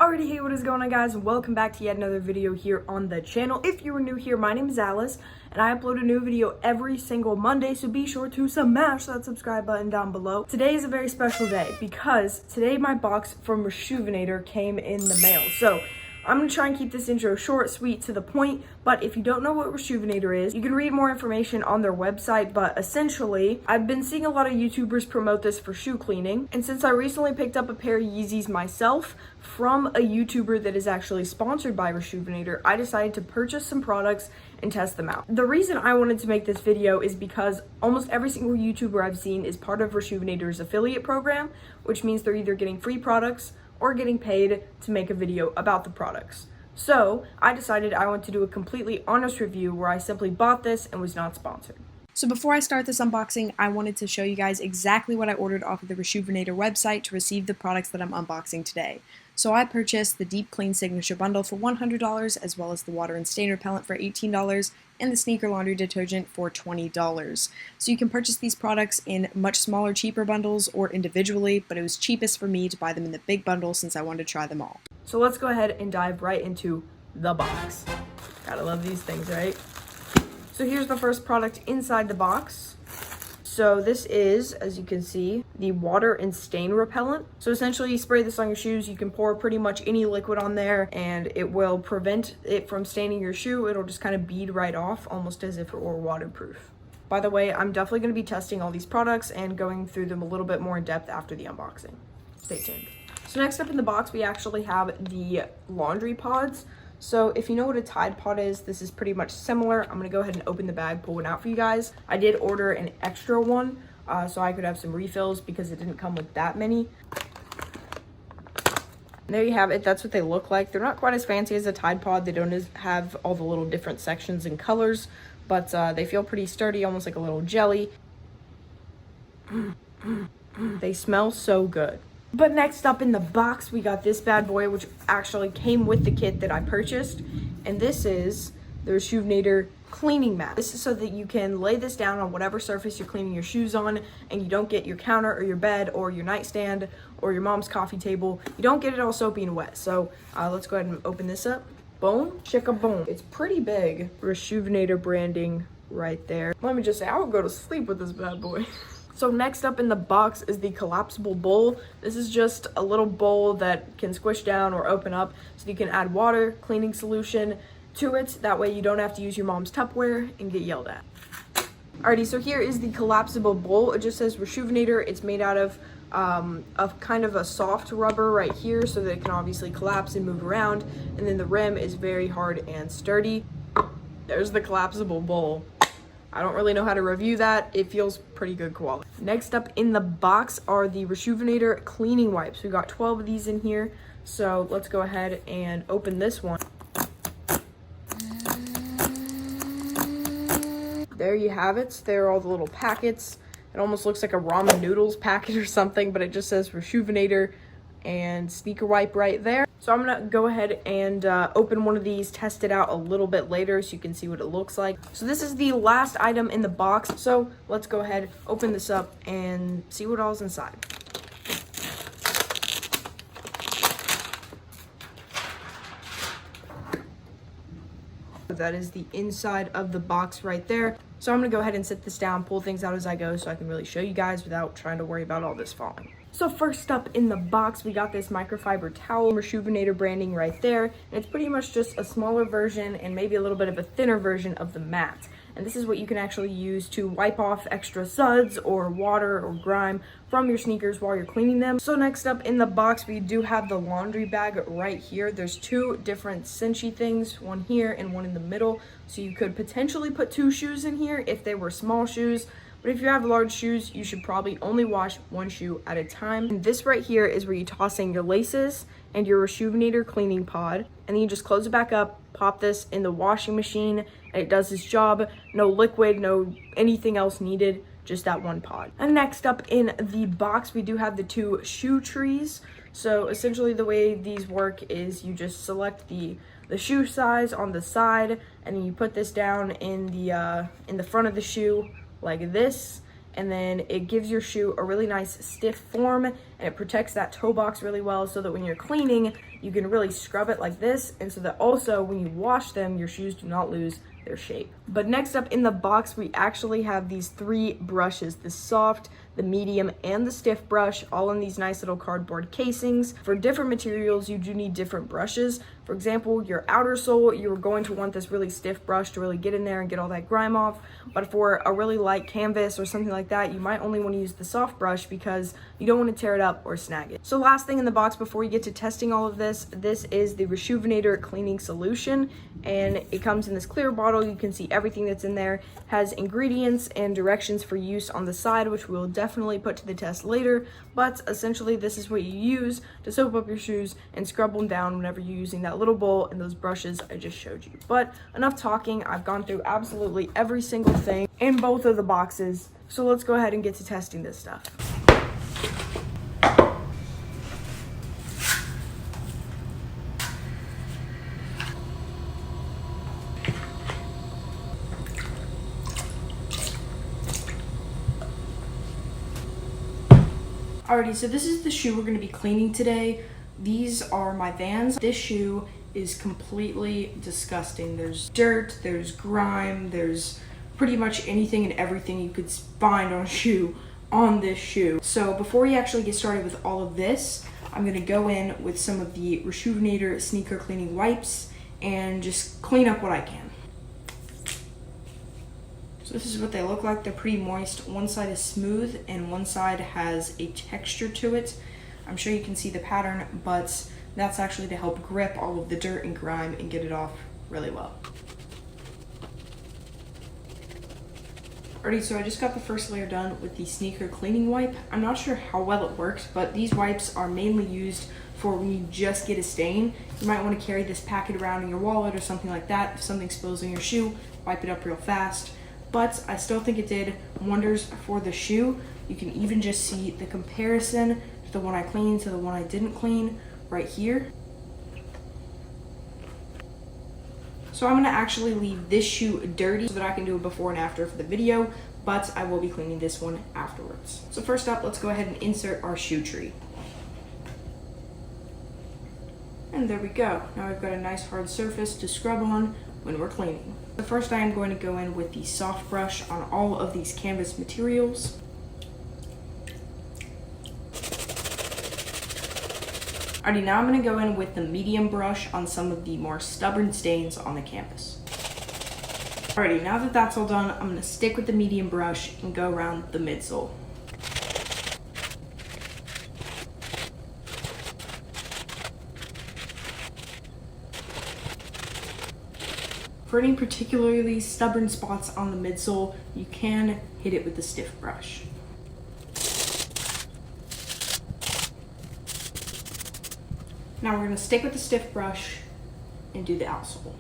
already hey, what is going on, guys? Welcome back to yet another video here on the channel. If you are new here, my name is Alice and I upload a new video every single Monday, so be sure to smash that subscribe button down below. Today is a very special day because today my box from RESHOEVN8ER came in the mail. So I'm gonna try and keep this intro short, sweet, to the point, but if you don't know what RESHOEVN8ER is, you can read more information on their website. But essentially, I've been seeing a lot of YouTubers promote this for shoe cleaning, and since I recently picked up a pair of Yeezys myself from a YouTuber that is actually sponsored by RESHOEVN8ER, I decided to purchase some products and test them out. The reason I wanted to make this video is because almost every single YouTuber I've seen is part of RESHOEVN8ER's affiliate program, which means they're either getting free products or getting paid to make a video about the products. So I decided I want to do a completely honest review where I simply bought this and was not sponsored. So before I start this unboxing, I wanted to show you guys exactly what I ordered off of the RESHOEVN8ER website to receive the products that I'm unboxing today. So I purchased the Deep Clean Signature Bundle for $100, as well as the Water and Stain Repellent for $18, and the Sneaker Laundry Detergent for $20. So you can purchase these products in much smaller, cheaper bundles or individually, but it was cheapest for me to buy them in the big bundle since I wanted to try them all. So let's go ahead and dive right into the box. Gotta love these things, right? So here's the first product inside the box. So this is, as you can see, the Water and Stain Repellent. So essentially you spray this on your shoes, you can pour pretty much any liquid on there and it will prevent it from staining your shoe. It'll just kind of bead right off, almost as if it were waterproof. By the way, I'm definitely going to be testing all these products and going through them a little bit more in depth after the unboxing. Stay tuned. So next up in the box, we actually have the laundry pods. So if you know what a Tide Pod is, this is pretty much similar. I'm gonna go ahead and open the bag, pull one out for you guys. I did order an extra one so I could have some refills because it didn't come with that many. And there you have it. That's what they look like. They're not quite as fancy as a Tide Pod. They don't have all the little different sections and colors, but they feel pretty sturdy, almost like a little jelly. They smell so good. But next up in the box, we got this bad boy, which actually came with the kit that I purchased. And this is the RESHOEVN8ER cleaning mat. This is so that you can lay this down on whatever surface you're cleaning your shoes on, and you don't get your counter or your bed or your nightstand or your mom's coffee table. You don't get it all soapy and wet. So let's go ahead and open this up. Boom, chicka boom. It's pretty big. RESHOEVN8ER branding right there. Let me just say, I would go to sleep with this bad boy. So next up in the box is the collapsible bowl. This is just a little bowl that can squish down or open up so you can add water, cleaning solution to it. That way you don't have to use your mom's Tupperware and get yelled at. Alrighty, so here is the collapsible bowl. It just says RESHOEVN8ER. It's made out of kind of a soft rubber right here so that it can obviously collapse and move around. And then the rim is very hard and sturdy. There's the collapsible bowl. I don't really know how to review that. It feels pretty good quality. Next up in the box are the RESHOEVN8ER cleaning wipes. We got 12 of these in here. So let's go ahead and open this one. There you have it. There are all the little packets. It almost looks like a ramen noodles packet or something, but it just says RESHOEVN8ER and sneaker wipe right there. So I'm gonna go ahead and open one of these, test it out a little bit later so you can see what it looks like. So this is the last item in the box. So let's go ahead, open this up and see what all's inside. That is the inside of the box right there. So I'm gonna go ahead and sit this down, pull things out as I go so I can really show you guys without trying to worry about all this falling. So first up in the box, we got this microfiber towel, RESHOEVN8ER branding right there. And it's pretty much just a smaller version and maybe a little bit of a thinner version of the mat. And this is what you can actually use to wipe off extra suds or water or grime from your sneakers while you're cleaning them. So next up in the box, we do have the laundry bag right here. There's two different cinchy things, one here and one in the middle. So you could potentially put two shoes in here if they were small shoes. But if you have large shoes, you should probably only wash one shoe at a time. And this right here is where you toss in your laces and your RESHOEVN8ER cleaning pod. And then you just close it back up, pop this in the washing machine, and it does its job. No liquid, no anything else needed, just that one pod. And next up in the box, we do have the two shoe trees. So essentially the way these work is you just select the shoe size on the side, and then you put this down in the front of the shoe like this, and then it gives your shoe a really nice stiff form, and it protects that toe box really well so that when you're cleaning, you can really scrub it like this, and so that also when you wash them, your shoes do not lose their shape. But next up in the box, we actually have these 3 brushes, the soft, the medium, and the stiff brush, all in these nice little cardboard casings. For different materials, you do need different brushes. For example, your outer sole, you're going to want this really stiff brush to really get in there and get all that grime off. But for a really light canvas or something like that, you might only want to use the soft brush because you don't want to tear it up or snag it. So last thing in the box before you get to testing all of this is the RESHOEVN8ER cleaning solution, and it comes in this clear bottle. You can see everything that's in there. It has ingredients and directions for use on the side, which we'll definitely put to the test later, but essentially this is what you use to soap up your shoes and scrub them down whenever you're using that little bowl and those brushes I just showed you. But enough talking, I've gone through absolutely every single thing in both of the boxes, so let's go ahead and get to testing this stuff. Alrighty, so this is the shoe we're going to be cleaning today. These are my Vans. This shoe is completely disgusting. There's dirt, there's grime, there's pretty much anything and everything you could find on a shoe on this shoe. So before we actually get started with all of this, I'm going to go in with some of the RESHOEVN8ER sneaker cleaning wipes and just clean up what I can. So this is what they look like. They're pretty moist. One side is smooth and one side has a texture to it. I'm sure you can see the pattern, but that's actually to help grip all of the dirt and grime and get it off really well. Alrighty, so I just got the first layer done with the sneaker cleaning wipe. I'm not sure how well it works, but these wipes are mainly used for when you just get a stain. You might want to carry this packet around in your wallet or something like that. If something spills in your shoe, wipe it up real fast. But I still think it did wonders for the shoe. You can even just see the comparison to the one I cleaned to the one I didn't clean right here. So I'm gonna actually leave this shoe dirty so that I can do a before and after for the video, but I will be cleaning this one afterwards. So first up, let's go ahead and insert our shoe tree. And there we go. Now we've got a nice hard surface to scrub on when we're cleaning. So first I am going to go in with the soft brush on all of these canvas materials. Alrighty, now I'm going to go in with the medium brush on some of the more stubborn stains on the canvas. Alrighty, now that that's all done, I'm going to stick with the medium brush and go around the midsole. For any particularly stubborn spots on the midsole, you can hit it with the stiff brush. Now we're going to stick with the stiff brush and do the outsole.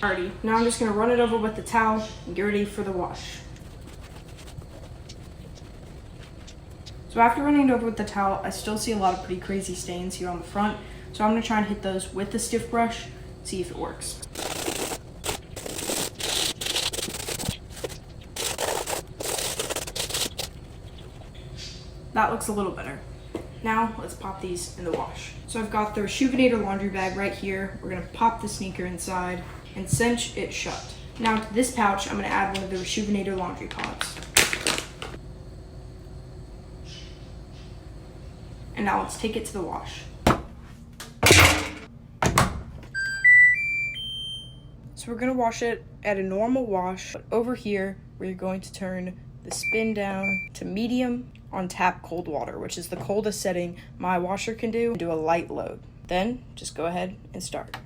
Alrighty, now I'm just going to run it over with the towel and get ready for the wash. So after running it over with the towel, I still see a lot of pretty crazy stains here on the front. So I'm going to try and hit those with the stiff brush, see if it works. That looks a little better. Now let's pop these in the wash. So I've got the RESHOEVN8ER laundry bag right here. We're going to pop the sneaker inside and cinch it shut. Now to this pouch, I'm going to add one of the RESHOEVN8ER laundry pods. And now let's take it to the wash. So we're gonna wash it at a normal wash, but over here, we're going to turn the spin down to medium on tap cold water, which is the coldest setting my washer can do, and do a light load. Then just go ahead and start.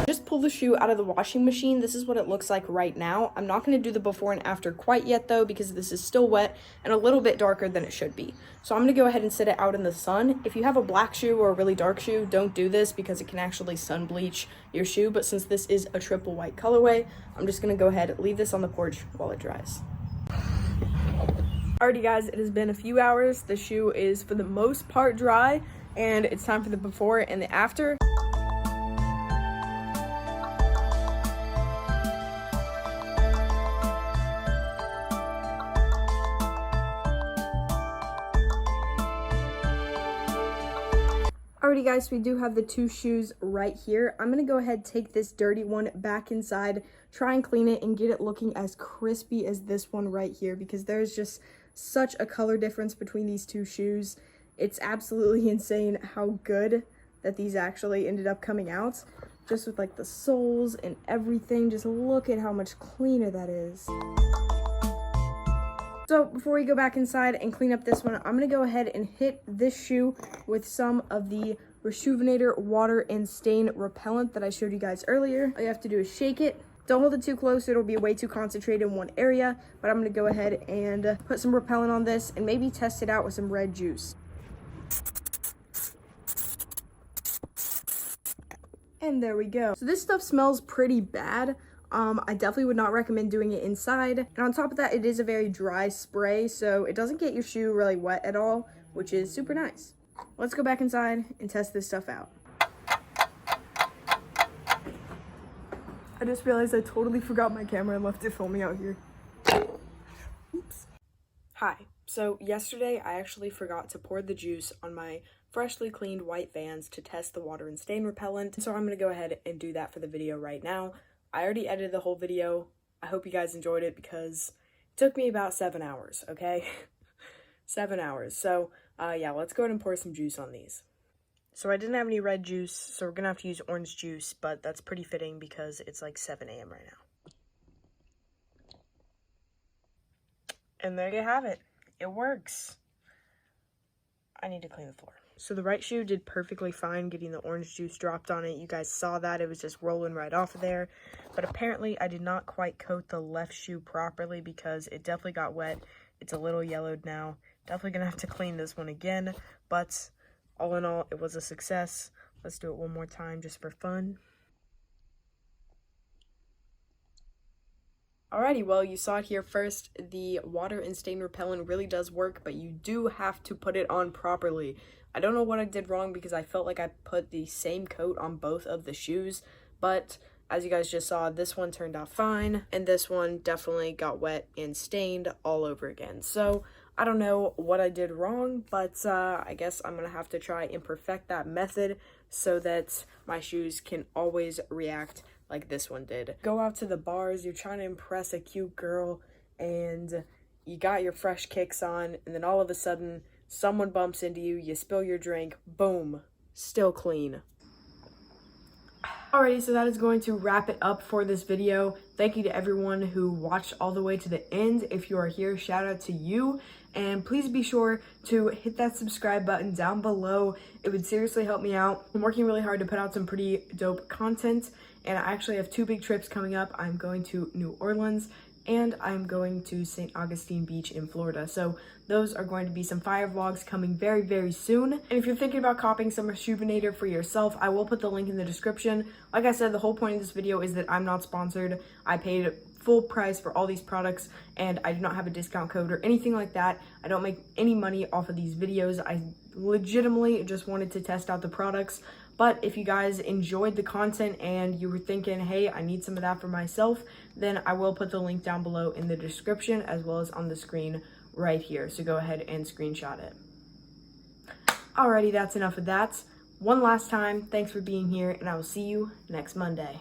Just pull the shoe out of the washing machine. This is what it looks like right now. I'm not going to do the before and after quite yet though, because this is still wet and a little bit darker than it should be. So I'm going to go ahead and sit it out in the sun. If you have a black shoe or a really dark shoe, don't do this because it can actually sun bleach your shoe. But since this is a triple white colorway, I'm just going to go ahead and leave this on the porch while it dries. Alrighty guys, it has been a few hours. The shoe is for the most part dry, and it's time for the before and the after. Alrighty guys, so we do have the two shoes right here. I'm gonna go ahead, take this dirty one back inside, try and clean it and get it looking as crispy as this one right here, because there's just such a color difference between these two shoes. It's absolutely insane how good that these actually ended up coming out. Just with like the soles and everything, just look at how much cleaner that is. So before we go back inside and clean up this one, I'm gonna go ahead and hit this shoe with some of the RESHOEVN8ER water and stain repellent that I showed you guys earlier. All you have to do is shake it. Don't hold it too close, it'll be way too concentrated in one area, but I'm gonna go ahead and put some repellent on this and maybe test it out with some red juice. And there we go. So this stuff smells pretty bad. I definitely would not recommend doing it inside. And on top of that, it is a very dry spray, so it doesn't get your shoe really wet at all, which is super nice. Let's go back inside and test this stuff out. I just realized I totally forgot my camera and left it filming out here. Oops. Hi. So yesterday, I actually forgot to pour the juice on my freshly cleaned white Vans to test the water and stain repellent. So I'm going to go ahead and do that for the video right now. I already edited the whole video. I hope you guys enjoyed it because it took me about 7 hours, okay? 7 hours. So, yeah, let's go ahead and pour some juice on these. So I didn't have any red juice, so we're going to have to use orange juice, but that's pretty fitting because it's like 7 a.m. right now. And there you have it. It works. I need to clean the floor. So the right shoe did perfectly fine getting the orange juice dropped on it. You guys saw that. It was just rolling right off of there. But apparently I did not quite coat the left shoe properly because it definitely got wet. It's a little yellowed now. Definitely going to have to clean this one again. But all in all, it was a success. Let's do it one more time just for fun. Alrighty, well, you saw it here first. The water and stain repellent really does work, but you do have to put it on properly. I don't know what I did wrong because I felt like I put the same coat on both of the shoes, but as you guys just saw, this one turned out fine, and this one definitely got wet and stained all over again. So I don't know what I did wrong, but I guess I'm gonna have to try and perfect that method so that my shoes can always react like this one did. Go out to the bars, you're trying to impress a cute girl, and you got your fresh kicks on, and then all of a sudden, someone bumps into you, you spill your drink, boom, still clean. Alrighty, so that is going to wrap it up for this video. Thank you to everyone who watched all the way to the end. If you are here, shout out to you. And please be sure to hit that subscribe button down below. It would seriously help me out. I'm working really hard to put out some pretty dope content. And I actually have 2 big trips coming up. I'm going to New Orleans and I'm going to St. Augustine Beach in Florida. So those are going to be some fire vlogs coming very, very soon. And if you're thinking about copying some RESHOEVN8ER for yourself, I will put the link in the description. Like I said, the whole point of this video is that I'm not sponsored. I paid full price for all these products and I do not have a discount code or anything like that. I don't make any money off of these videos. I legitimately just wanted to test out the products. But if you guys enjoyed the content and you were thinking, hey, I need some of that for myself, then I will put the link down below in the description as well as on the screen right here. So go ahead and screenshot it. Alrighty, that's enough of that. One last time, thanks for being here and I will see you next Monday.